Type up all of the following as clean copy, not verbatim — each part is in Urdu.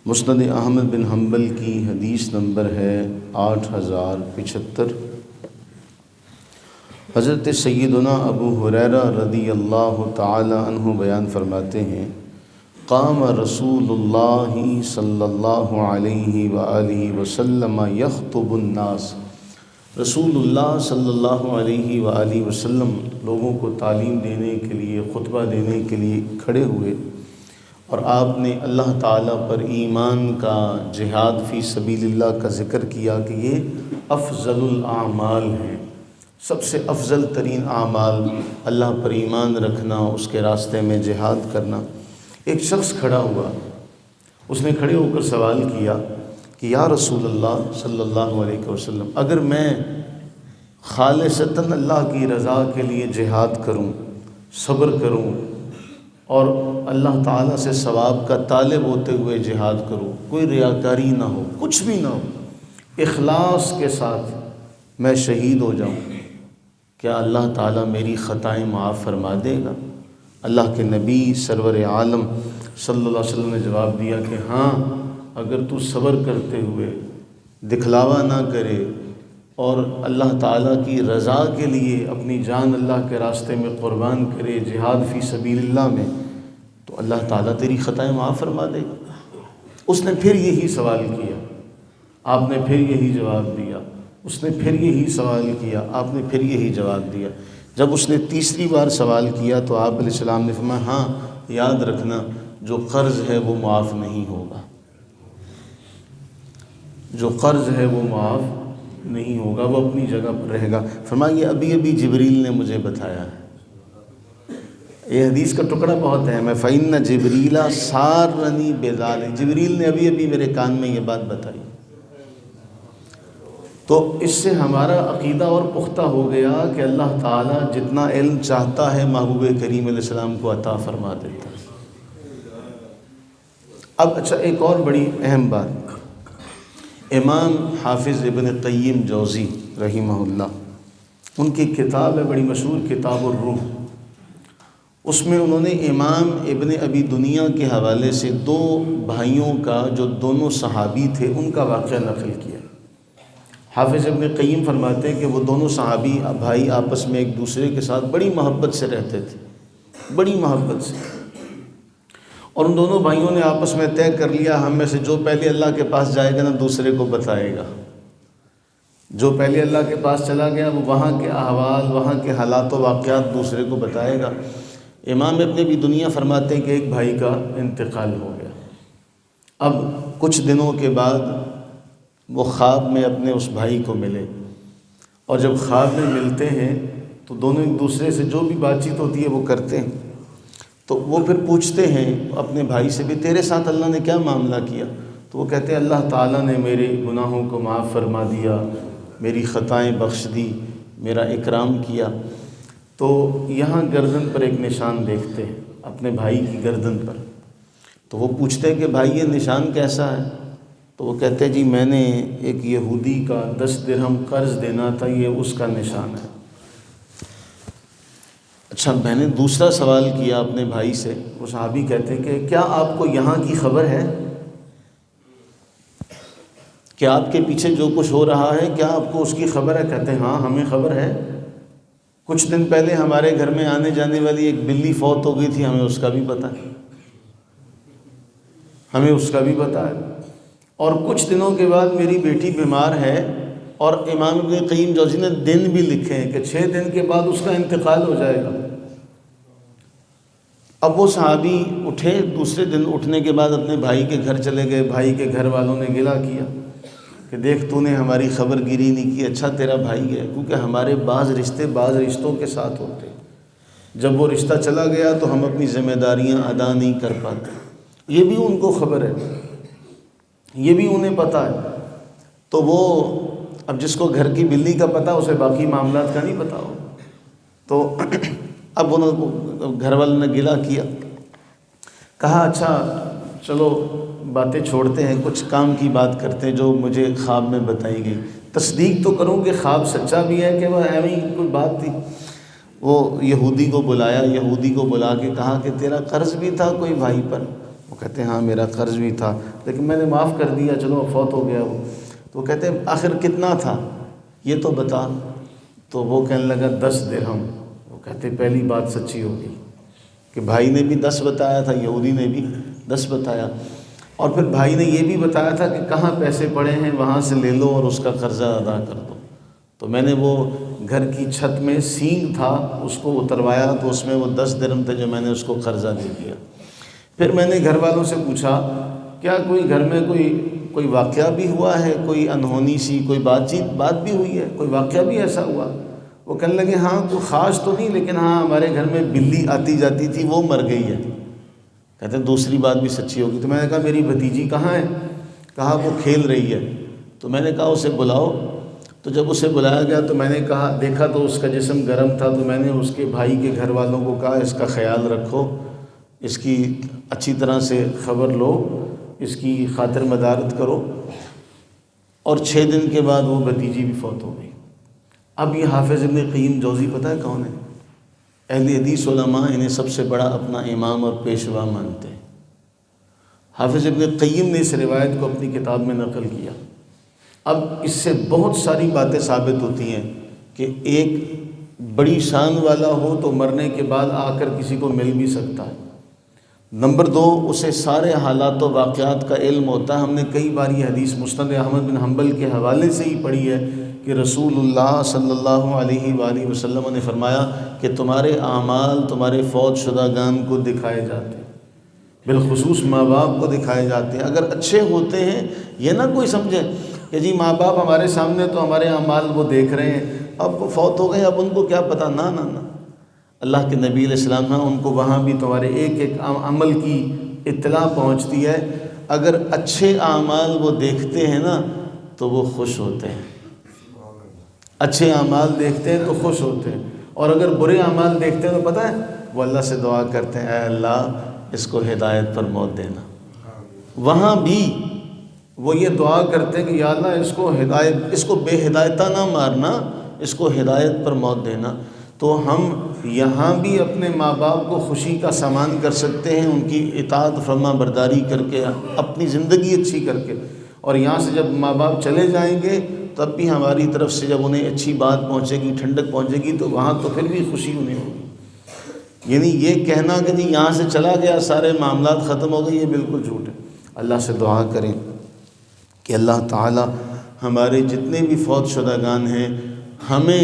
مسند احمد بن حنبل کی حدیث نمبر ہے 8075۔ حضرت سیدنا ابو ہریرہ رضی اللہ تعالی عنہ بیان فرماتے ہیں، قام رسول اللہ صلی اللہ علیہ وآلہ وسلم یخطب الناس۔ رسول اللہ صلی اللہ علیہ وآلہ وسلم لوگوں کو تعلیم دینے کے لیے، خطبہ دینے کے لیے کھڑے ہوئے، اور آپ نے اللہ تعالیٰ پر ایمان کا، جہاد فی سبیل اللہ کا ذکر کیا کہ یہ افضل الاعمال ہیں، سب سے افضل ترین اعمال اللہ پر ایمان رکھنا، اس کے راستے میں جہاد کرنا۔ ایک شخص کھڑا ہوا، اس نے کھڑے ہو کر سوال کیا کہ یا رسول اللہ صلی اللہ علیہ وسلم، اگر میں خالصتاً اللہ کی رضا کے لیے جہاد کروں، صبر کروں اور اللہ تعالیٰ سے ثواب کا طالب ہوتے ہوئے جہاد کروں، کوئی ریاکاری نہ ہو، کچھ بھی نہ ہو، اخلاص کے ساتھ میں شہید ہو جاؤں، کیا اللہ تعالیٰ میری خطائیں معاف فرما دے گا؟ اللہ کے نبی سرور عالم صلی اللہ علیہ وسلم نے جواب دیا کہ ہاں، اگر تو صبر کرتے ہوئے دکھلاوا نہ کرے اور اللہ تعالیٰ کی رضا کے لیے اپنی جان اللہ کے راستے میں قربان کرے، جہاد فی سبیل اللہ میں، تو اللہ تعالیٰ تیری خطائیں معاف فرما دے گا۔ اس نے پھر یہی سوال کیا، آپ نے پھر یہی جواب دیا، اس نے پھر یہی سوال کیا، آپ نے پھر یہی جواب دیا۔ جب اس نے تیسری بار سوال کیا تو آپ علیہ السلام نے فرمایا، ہاں یاد رکھنا، جو قرض ہے وہ معاف نہیں ہوگا، جو قرض ہے وہ معاف نہیں ہوگا، وہ اپنی جگہ پر رہے گا۔ فرمایا یہ ابھی ابھی جبریل نے مجھے بتایا ہے۔ یہ حدیث کا ٹکڑا بہت ہے، میں فَإِنَّ جِبْرِيلَ سَارَّنِي بِذَلِكَ، جبریل نے ابھی ابھی میرے کان میں یہ بات بتائی۔ تو اس سے ہمارا عقیدہ اور پختہ ہو گیا کہ اللہ تعالیٰ جتنا علم چاہتا ہے محبوب کریم علیہ السلام کو عطا فرما دیتا ہے۔ اب اچھا، ایک اور بڑی اہم بات، امام حافظ ابن قیم جوزی رحمہ اللہ، ان کی کتاب ہے بڑی مشہور، کتاب الروح، اس میں انہوں نے امام ابن ابی دنیا کے حوالے سے دو بھائیوں کا، جو دونوں صحابی تھے، ان کا واقعہ نقل کیا۔ حافظ ابن قیم فرماتے ہیں کہ وہ دونوں صحابی بھائی آپس میں ایک دوسرے کے ساتھ بڑی محبت سے رہتے تھے، بڑی محبت سے، اور ان دونوں بھائیوں نے آپس میں طے کر لیا، ہم میں سے جو پہلے اللہ کے پاس جائے گا نا دوسرے کو بتائے گا، جو پہلے اللہ کے پاس چلا گیا وہ وہاں کے احوال، وہاں کے حالات و واقعات دوسرے کو بتائے گا۔ امام ابن ابی دنیا فرماتے ہیں کہ ایک بھائی کا انتقال ہو گیا۔ اب کچھ دنوں کے بعد وہ خواب میں اپنے اس بھائی کو ملے، اور جب خواب میں ملتے ہیں تو دونوں ایک دوسرے سے جو بھی بات چیت ہوتی ہے وہ کرتے ہیں، تو وہ پھر پوچھتے ہیں اپنے بھائی سے بھی، تیرے ساتھ اللہ نے کیا معاملہ کیا؟ تو وہ کہتے ہیں اللہ تعالیٰ نے میرے گناہوں کو معاف فرما دیا، میری خطائیں بخش دی، میرا اکرام کیا۔ تو یہاں گردن پر ایک نشان دیکھتے ہیں، اپنے بھائی کی گردن پر، تو وہ پوچھتے ہیں کہ بھائی یہ نشان کیسا ہے؟ تو وہ کہتے ہیں جی میں نے ایک یہودی کا 10 درہم قرض دینا تھا، یہ اس کا نشان ہے۔ اچھا، میں نے دوسرا سوال کیا اپنے بھائی سے، وہ صحابی کہتے ہیں کہ کیا آپ کو یہاں کی خبر ہے؟ کیا آپ کے پیچھے جو کچھ ہو رہا ہے کیا آپ کو اس کی خبر ہے؟ کہتے ہیں ہاں ہمیں خبر ہے، کچھ دن پہلے ہمارے گھر میں آنے جانے والی ایک بلی فوت ہو گئی تھی، ہمیں اس کا بھی پتہ ہے، ہمیں اس کا بھی پتہ ہے، اور کچھ دنوں کے بعد میری بیٹی بیمار ہے، اور امام ابن قیم جوزی نے دن بھی لکھے ہیں کہ 6 دن کے بعد اس کا انتقال ہو جائے گا۔ اب وہ صحابی اٹھے، دوسرے دن اٹھنے کے بعد اپنے بھائی کے گھر چلے گئے، بھائی کے گھر والوں نے گلہ کیا کہ دیکھ تو نے ہماری خبر گیری نہیں کی، اچھا تیرا بھائی ہے، کیونکہ ہمارے بعض رشتوں کے ساتھ ہوتے ہیں، جب وہ رشتہ چلا گیا تو ہم اپنی ذمہ داریاں ادا نہیں کر پاتے۔ یہ بھی ان کو خبر ہے، یہ بھی انہیں پتہ ہے، تو وہ اب جس کو گھر کی بلی کا پتہ اسے باقی معاملات کا نہیں پتہ ہو، تو اب انہوں گھر والوں نے گلہ کیا، کہا اچھا چلو باتیں چھوڑتے ہیں، کچھ کام کی بات کرتے ہیں جو مجھے خواب میں بتائی گئی، تصدیق تو کروں کہ خواب سچا بھی ہے کہ وہ ایویں ہی کوئی بات تھی۔ وہ یہودی کو بلایا، یہودی کو بلا کے کہا کہ تیرا قرض بھی تھا کوئی بھائی پر؟ وہ کہتے ہیں ہاں میرا قرض بھی تھا لیکن میں نے معاف کر دیا، چلو اب فوت ہو گیا وہ. تو وہ کہتے ہیں آخر کتنا تھا یہ تو بتا. تو وہ کہنے لگا 10 درہم. وہ کہتے پہلی بات سچی ہو گئی کہ بھائی نے بھی 10 بتایا تھا، یہودی نے بھی 10 بتایا، اور پھر بھائی نے یہ بھی بتایا تھا کہ کہاں پیسے پڑے ہیں وہاں سے لے لو اور اس کا قرضہ ادا کر دو. تو میں نے وہ گھر کی چھت میں سینگ تھا اس کو اتروایا تو اس میں وہ 10 درہم تھے جو میں نے اس کو قرضہ دے دیا. پھر میں نے گھر والوں سے پوچھا کیا کوئی گھر میں کوئی واقعہ بھی ہوا ہے، کوئی انہونی سی کوئی بات بھی ہوئی ہے، کوئی واقعہ بھی ایسا ہوا؟ وہ کہنے لگے ہاں کوئی خاص تو نہیں لیکن ہاں ہمارے گھر میں بلی آتی جاتی تھی وہ مر گئی ہے. کہتے ہیں دوسری بات بھی سچی ہوگی. تو میں نے کہا میری بھتیجی کہاں ہے؟ کہا وہ کھیل رہی ہے. تو میں نے کہا اسے بلاؤ. تو جب اسے بلایا گیا تو میں نے کہا دیکھا تو اس کا جسم گرم تھا. تو میں نے اس کے بھائی کے گھر والوں کو کہا اس کا خیال رکھو، اس کی اچھی طرح سے خبر لو، اس کی خاطر مدارت کرو. اور 6 دن کے بعد وہ بھتیجی بھی فوت ہو گئی. اب یہ حافظ ابن قیم جوزی پتہ ہے کون ہے؟ اہل حدیث علماء انہیں سب سے بڑا اپنا امام اور پیشوا مانتے ہیں. حافظ ابن قیم نے اس روایت کو اپنی کتاب میں نقل کیا. اب اس سے بہت ساری باتیں ثابت ہوتی ہیں کہ ایک بڑی شان والا ہو تو مرنے کے بعد آ کر کسی کو مل بھی سکتا ہے. نمبر 2 اسے سارے حالات و واقعات کا علم ہوتا ہے. ہم نے کئی بار یہ حدیث مسند احمد بن حنبل کے حوالے سے ہی پڑھی ہے کہ رسول اللہ صلی اللہ علیہ وآلہ وسلم نے فرمایا کہ تمہارے اعمال تمہارے فوت شدگان کو دکھائے جاتے ہیں، بالخصوص ماں باپ کو دکھائے جاتے ہیں. اگر اچھے ہوتے ہیں یہ نہ کوئی سمجھے کہ جی ماں باپ ہمارے سامنے تو ہمارے اعمال وہ دیکھ رہے ہیں، اب وہ فوت ہو گئے اب ان کو کیا پتہ. نہ نہ نہ، اللہ کے نبی علیہ السلام ان کو وہاں بھی تمہارے ایک ایک عمل کی اطلاع پہنچتی ہے. اگر اچھے اعمال وہ دیکھتے ہیں نا تو وہ خوش ہوتے ہیں. اچھے اعمال دیکھتے ہیں تو خوش ہوتے ہیں، اور اگر برے اعمال دیکھتے ہیں تو پتہ ہے وہ اللہ سے دعا کرتے ہیں اے اللہ اس کو ہدایت پر موت دینا. وہاں بھی وہ یہ دعا کرتے ہیں کہ یا اللہ اس کو بے ہدایتہ نہ مارنا، اس کو ہدایت پر موت دینا. تو ہم یہاں بھی اپنے ماں باپ کو خوشی کا سامان کر سکتے ہیں ان کی اطاعت فرما برداری کر کے، اپنی زندگی اچھی کر کے. اور یہاں سے جب ماں باپ چلے جائیں گے تب بھی ہماری طرف سے جب انہیں اچھی بات پہنچے گی، ٹھنڈک پہنچے گی تو وہاں تو پھر بھی خوشی انہیں ہوگی. یعنی یہ کہنا کہ جی یہاں سے چلا گیا سارے معاملات ختم ہو گئے یہ بالکل جھوٹ ہے. اللہ سے دعا کریں کہ اللہ تعالی ہمارے جتنے بھی فوت شدگان ہیں ہمیں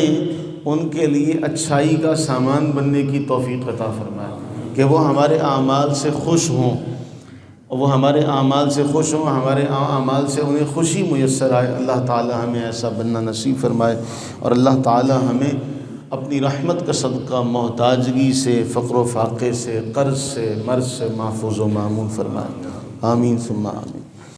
ان کے لیے اچھائی کا سامان بننے کی توفیق عطا فرمائے کہ وہ ہمارے اعمال سے خوش ہوں، وہ ہمارے اعمال سے خوش ہوں، ہمارے اعمال سے انہیں خوشی میسر آئے. اللہ تعالی ہمیں ایسا بننا نصیب فرمائے، اور اللہ تعالی ہمیں اپنی رحمت کا صدقہ محتاجگی سے، فقر و فاقے سے، قرض سے، مرض سے محفوظ و مامون فرمائے. آمین ثم آمین.